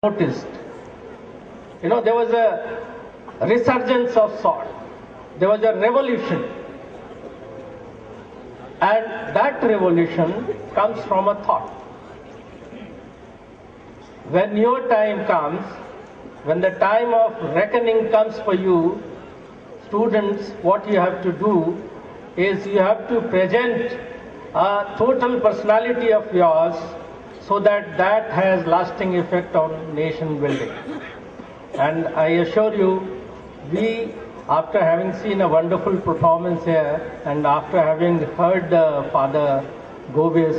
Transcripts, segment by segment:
noticed, there was a resurgence of sort. There was a revolution. And that revolution comes from a thought. When your time comes, when the time of reckoning comes for you, students, what you have to do is you have to present a total personality of yours so that that has lasting effect on nation building. And I assure you, we, after having seen a wonderful performance here and after having heard Father Govis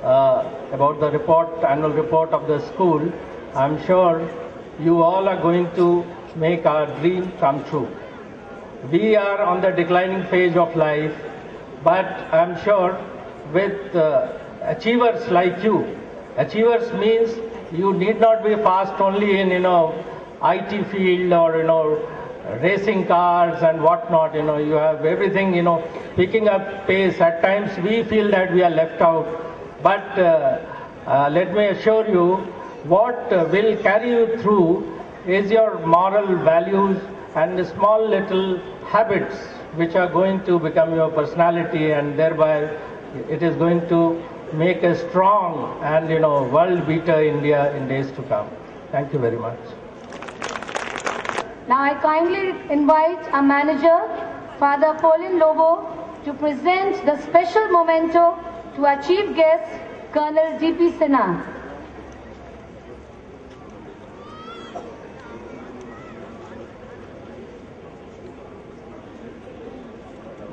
about the annual report of the school, I'm sure you all are going to make our dream come true. We are on the declining phase of life, but I'm sure with achievers like you, achievers means you need not be fast only in, IT field or, racing cars and whatnot, you have everything, picking up pace. At times we feel that we are left out, but let me assure you, what will carry you through is your moral values and the small little habits which are going to become your personality, and thereby it is going to make a strong and, world beater India in days to come. Thank you very much. Now I kindly invite our manager, Father Pauline Lobo, to present the special memento to our chief guest, Colonel D.P. Sinha.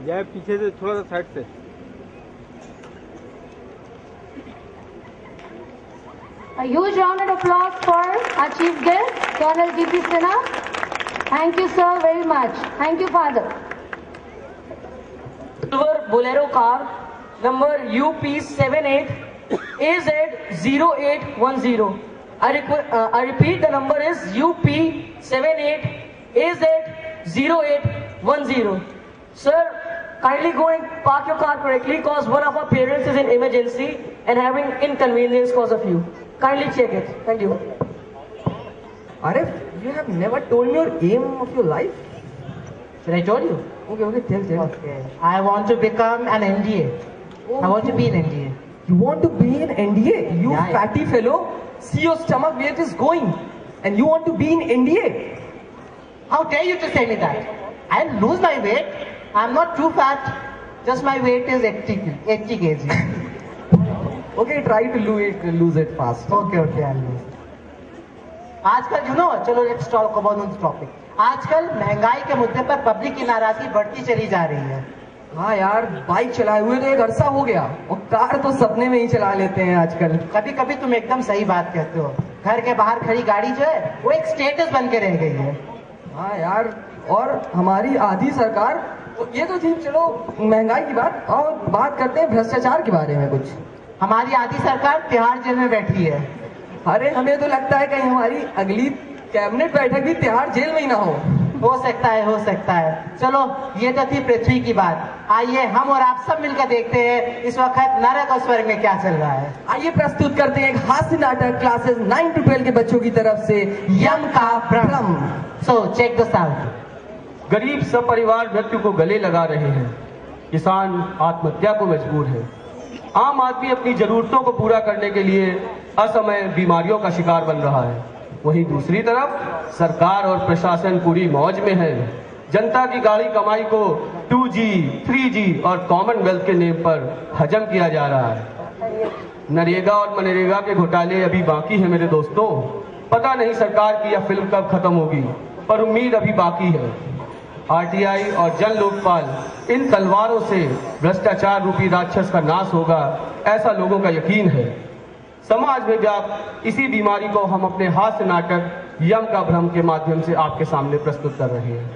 जय पीछे से थोड़ा सा side से। A huge round of applause for our chief guest, Colonel D.P. Sinha. Thank you, sir, very much. Thank you, Father. Silver Bolero car, number UP78 AZ0810. I repeat, the number is UP78 AZ0810. Sir, kindly go and park your car correctly, cause one of our parents is in emergency and having inconvenience cause of you. Kindly check it. Thank you. Arif, you have never told me your aim of your life. Should I tell you? Okay, tell. Okay. I want to become an NDA. Oh. I want to be an NDA. You want to be in NDA? You Yeah, fatty fellow. See your stomach where it is going. And you want to be in NDA? How dare you to say me that? I'll lose my weight. I'm not too fat. Just my weight is 80 kg. Okay, try to lose it fast. Okay, I'll lose. आजकल चलो let's talk about this topic. आजकल महंगाई के मुद्दे पर public की नाराजगी बढ़ती चली जा रही है। हाँ यार, बाइक चलाए हुए तो एक अरसा हो गया और कार तो सपने में ही चला लेते हैं आजकल। कभी कभी तुम एकदम सही बात कहते हो। घर के बाहर खड़ी गाड़ी जो है वो एक स्टेटस बन के रह गई है। हाँ यार, और हमारी आधी सरकार, ये तो थी चलो महंगाई की बात, और बात करते हैं भ्रष्टाचार के बारे में कुछ। हमारी आधी सरकार तिहाड़ जेल में बैठी है। अरे हमें तो लगता है कहीं हमारी अगली कैबिनेट बैठक भी तिहाड़ जेल में ही ना हो सकता है। चलो ये तो थी पृथ्वी की बात। आइए हम और आप सब मिलकर देखते हैं इस वक्त नरक और स्वर्ग में क्या चल रहा है। आइए प्रस्तुत करते हैं एक हास्य नाटक क्लासेस 9 to 12 के बच्चों की तरफ से, यम का भ्रम। So check the sound. गरीब सपरिवार मृत्यु को गले लगा रहे हैं। किसान आत्महत्या को मजबूर है। आम आदमी अपनी जरूरतों को पूरा करने के लिए असमय बीमारियों का शिकार बन रहा है। वहीं दूसरी तरफ सरकार और प्रशासन पूरी मौज में है। जनता की गाड़ी कमाई को 2G, 3G और कॉमनवेल्थ के नेम पर हजम किया जा रहा है। नरेगा और मनरेगा के घोटाले अभी बाकी है मेरे दोस्तों। पता नहीं सरकार की यह फिल्म कब खत्म होगी, पर उम्मीद अभी बाकी है। RTI और जन लोकपाल, इन तलवारों से भ्रष्टाचार रूपी राक्षस का नाश होगा, ऐसा लोगों का यकीन है। समाज में व्याप्त इसी बीमारी को हम अपने हास्य नाटक यम का भ्रम के माध्यम से आपके सामने प्रस्तुत कर रहे हैं।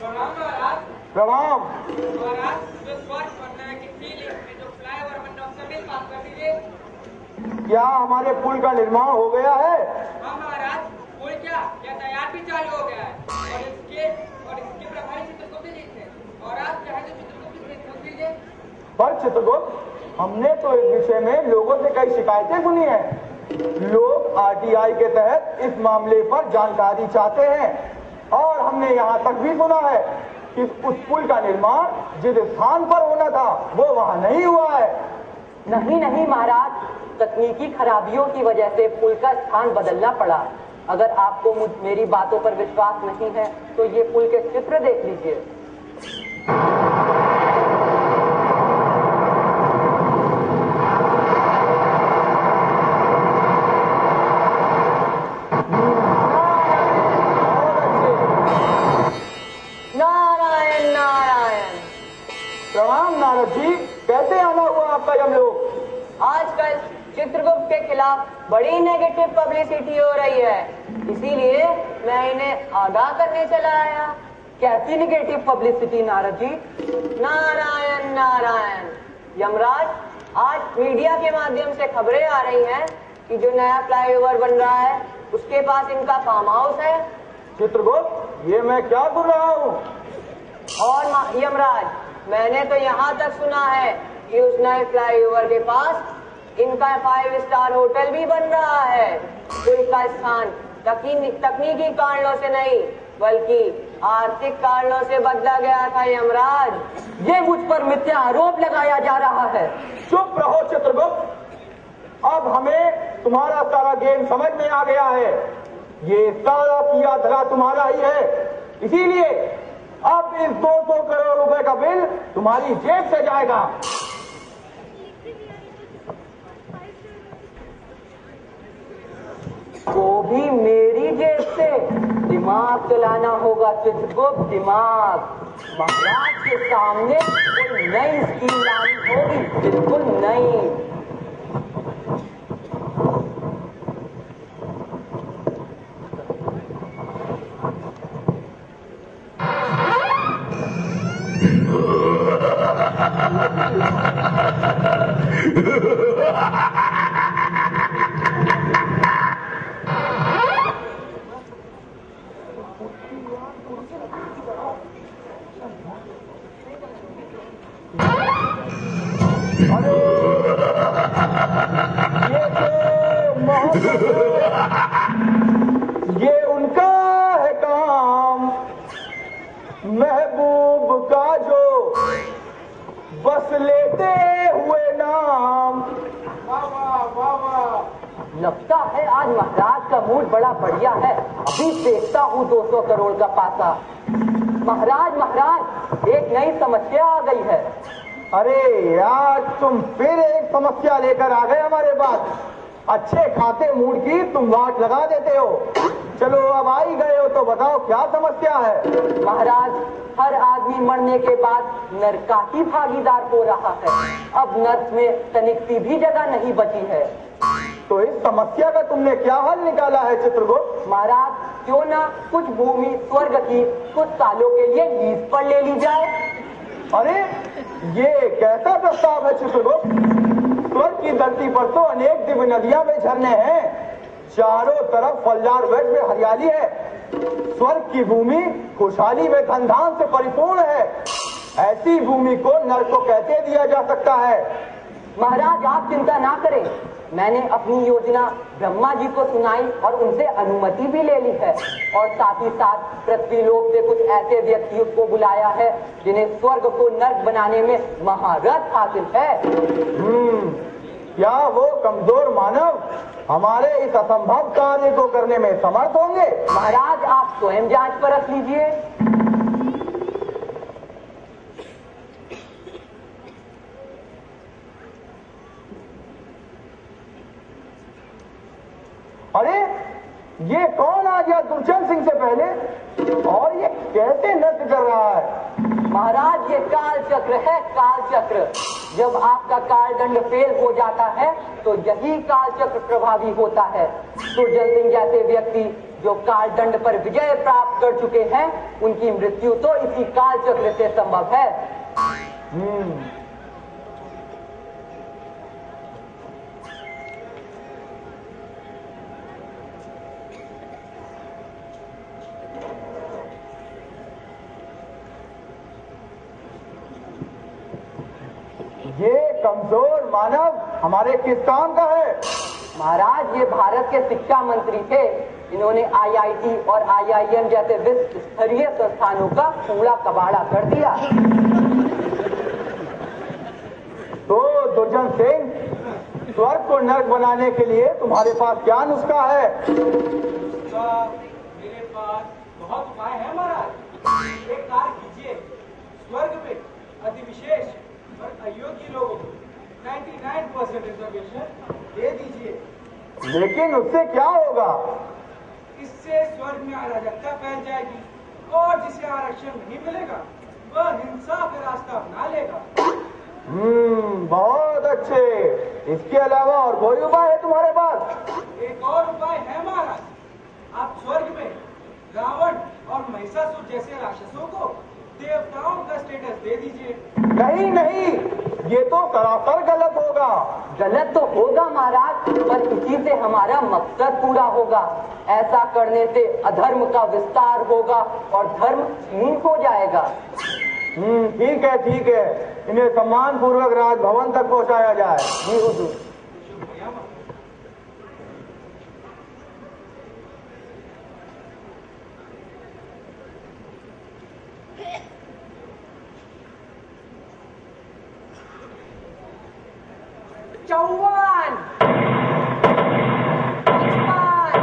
प्रणाम। क्या हमारे पुल का निर्माण हो गया है? हाँ महाराज, पुल क्या यातायात भी चालू हो गया है और इसके प्रभारी चित्रगुप्त जी थे और आप चाहे तो चित्रगुप्त से पूछ लीजिए। पर चित्रगुप्त, हमने तो इस विषय में लोगों से कई शिकायतें सुनी है। लोग आरटीआई के तहत इस मामले पर जानकारी चाहते हैं और हमने यहाँ तक भी सुना है कि उस पुल का निर्माण जिस स्थान पर होना था वो वहाँ नहीं हुआ है। नहीं महाराज, तकनीकी खराबियों की वजह से पुल का स्थान बदलना पड़ा। अगर आपको मेरी बातों पर विश्वास नहीं है तो ये पुल के चित्र देख लीजिए। नारायण नारायण। प्रणाम नारद जी, कैसे आना हुआ आपका यमलोक? आजकल चित्रगुप्त के खिलाफ बड़ी नेगेटिव पब्लिसिटी हो रही है, इसीलिए मैं इन्हें आगाह करने चला आया। कैसी नेगेटिव पब्लिसिटी नारद जी? नारायण नारायण। यमराज, आज मीडिया के माध्यम से खबरें आ रही हैं कि जो नया फ्लाईओवर बन रहा है उसके पास इनका फार्म हाउस है। चित्रगुप्त, ये मैं क्या सुन रहा हूँ? और यमराज, मैंने तो यहाँ तक सुना है कि उस नए फ्लाईओवर के पास इनका 5 स्टार होटल भी बन रहा है। तो इसका स्थान तकनीकी कारणों से नहीं बल्कि आर्थिक कारणों से बदला गया था। यमराज, ये मुझ पर मिथ्या आरोप लगाया जा रहा है। चुप रहो चित्रगुप्त, अब हमें तुम्हारा सारा गेम समझ में आ गया है। ये सारा किया धरा तुम्हारा ही है, इसीलिए अब इस 200 करोड़ रुपए का बिल तुम्हारी जेब से जाएगा। वो भी मेरी जेब से। दिमाग चलाना होगा चित्रगुप्त, दिमाग। महाराज के सामने कोई नई स्कीम लानी होगी, बिल्कुल नई। ये उनका है काम, महबूब का जो बस लेते हुए नाम। लगता है आज महाराज का मूड बड़ा बढ़िया है। अभी देखता हूँ 200 करोड़ का पासा। महाराज, एक नई समस्या आ गई है। अरे यार, तुम फिर एक समस्या लेकर आ गए हमारे पास। अच्छे खाते मूड की तुम वाट लगा देते हो। चलो, अब आ ही गए हो तो बताओ क्या समस्या है? महाराज, हर आदमी मरने के बाद नरका ही भागीदार हो रहा है। अब नर्क में तनिक सी भी जगह नहीं बची है। तो इस समस्या का तुमने क्या हल निकाला है चित्रगुप्त? महाराज, क्यों ना कुछ भूमि स्वर्ग की कुछ सालों के लिए लीज पर ले ली जाए। अरे, ये कैसा प्रस्ताव है चित्रगुप्त? स्वर्ग की धरती पर तो अनेक दिव्य नदियां व झरने हैं, चारों तरफ फलदार वृक्ष में हरियाली है। स्वर्ग की भूमि खुशहाली में धन धान से परिपूर्ण है। ऐसी भूमि को नर्क को कैसे दिया जा सकता है? महाराज, आप चिंता ना करें। मैंने अपनी योजना ब्रह्मा जी को सुनाई और उनसे अनुमति भी ले ली है। और साथ ही साथ पृथ्वीलोक से कुछ ऐसे व्यक्तियों को बुलाया है जिन्हें स्वर्ग को नर्क बनाने में महारथ हासिल है। क्या वो कमजोर मानव हमारे इस असंभव कार्य को करने में समर्थ होंगे? महाराज, आप स्वयं जांच परख लीजिए। अरे, ये कौन आ गया दुर्जन सिंह से पहले? और ये कैसे नृत्य कर रहा है? महाराज, ये काल चक्र है, काल चक्र। जब आपका काल दंड फेल हो जाता है तो यही काल चक्र प्रभावी होता है। दुर्जन सिंह जैसे व्यक्ति जो काल दंड पर विजय प्राप्त कर चुके हैं, उनकी मृत्यु तो इसी काल चक्र से संभव है। ये कमजोर मानव हमारे किस काम का है? महाराज, ये भारत के शिक्षा मंत्री थे। इन्होंने आईआईटी और आईआईएम जैसे विश्व स्तरीय संस्थानों का कूड़ा कबाड़ा कर दिया। तो दुर्जन सिंह, स्वर्ग को नर्क बनाने के लिए तुम्हारे पास क्या नुस्खा है? मेरे पास बहुत उपाय है महाराज। एक कार्य कीजिए, स्वर्ग में अति विशेष और अयोग्य लोगों को 99% रिजर्वेशन दे दीजिए। लेकिन उससे क्या होगा? इससे स्वर्ग में अराजकता फैल जाएगी और जिसे आरक्षण नहीं मिलेगा वह हिंसा का रास्ता अपना लेगा। बहुत अच्छे। इसके अलावा और कोई उपाय है तुम्हारे पास? एक और उपाय है महाराज। आप स्वर्ग में रावण और महिषासुर जैसे राक्षसों को देवताओं का स्टेटस दे दीजिए। नहीं नहीं, ये तो सरासर गलत होगा। गलत तो होगा महाराज, पर इसी से हमारा मकसद पूरा होगा। ऐसा करने से अधर्म का विस्तार होगा और धर्म क्षीण हो जाएगा। ठीक है ठीक है, इन्हें सम्मान पूर्वक राजभवन तक पहुंचाया जाए। जी हुजूर। चौवन, 55,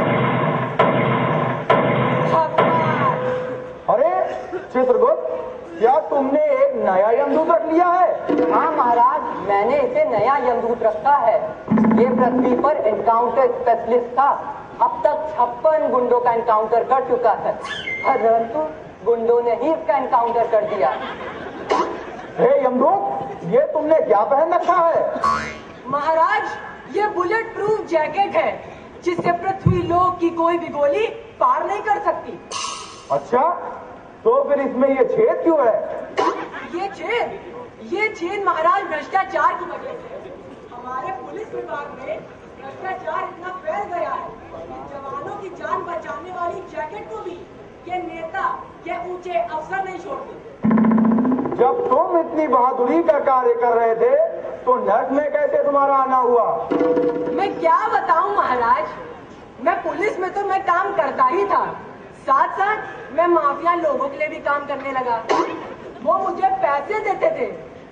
अरे चित्रगुप्त, क्या तुमने एक नया यमदूत रख लिया है? हाँ महाराज, मैंने इसे नया यमदूत रखा है। ये पृथ्वी पर एनकाउंटर स्पेशलिस्ट था। अब तक 56 गुंडों का एनकाउंटर कर चुका है, परंतु गुंडों ने ही इसका एनकाउंटर कर दिया। हे यमदूत, ये तुमने क्या पहन रखा है? महाराज, ये बुलेट प्रूफ जैकेट है जिससे पृथ्वी लोक की कोई भी गोली पार नहीं कर सकती। अच्छा, तो फिर इसमें ये छेद क्यों है? ये छेद महाराज भ्रष्टाचार की वजह से। हमारे पुलिस विभाग में भ्रष्टाचार इतना फैल गया है कि जवानों की जान बचाने वाली जैकेट को भी ये नेता, ये ऊंचे अफसर नहीं छोड़ते। जब तुम इतनी बहादुरी का कार्य कर रहे थे तो नर्क में कैसे तुम्हारा आना हुआ? मैं क्या बताऊं महाराज, मैं पुलिस में तो मैं काम करता ही था, साथ साथ मैं माफिया लोगों के लिए भी काम करने लगा। वो मुझे पैसे देते थे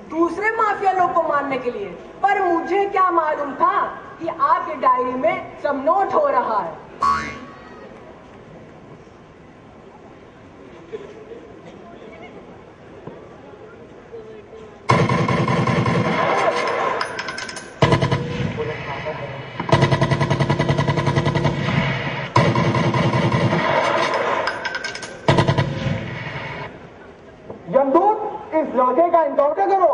दूसरे माफिया लोग को मारने के लिए, पर मुझे क्या मालूम था कि आपकी डायरी में सब नोट हो रहा है। यमदूत, इस लड़के का इनकाउंटर करो।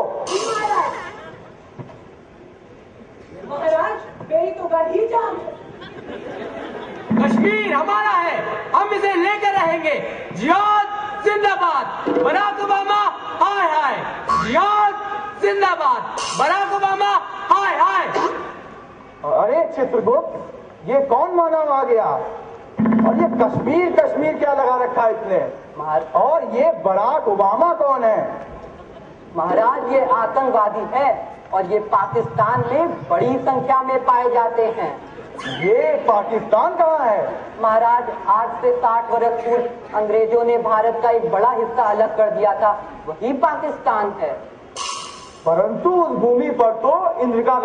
महाराज, मेरी तो गन ही जाम है। कश्मीर हमारा है, हम इसे लेकर रहेंगे। जिहाद जिंदाबाद, बराक ओबामा हाय हाय। जिहाद जिंदाबाद, बराक ओबामा हाय हाय। अरे चित्रगुप्त, ये कौन मानव आ गया? और ये कश्मीर कश्मीर क्या लगा रखा है इसने? और ये बराक ओबामा कौन है? महाराज, ये आतंकवादी है और ये पाकिस्तान में बड़ी संख्या में पाए जाते हैं। ये पाकिस्तान कहाँ है? महाराज, आज से 60 वर्ष पूर्व अंग्रेजों ने भारत का एक बड़ा हिस्सा अलग कर दिया था, वही पाकिस्तान है। परंतु उस भूमि पर तो इंदिरा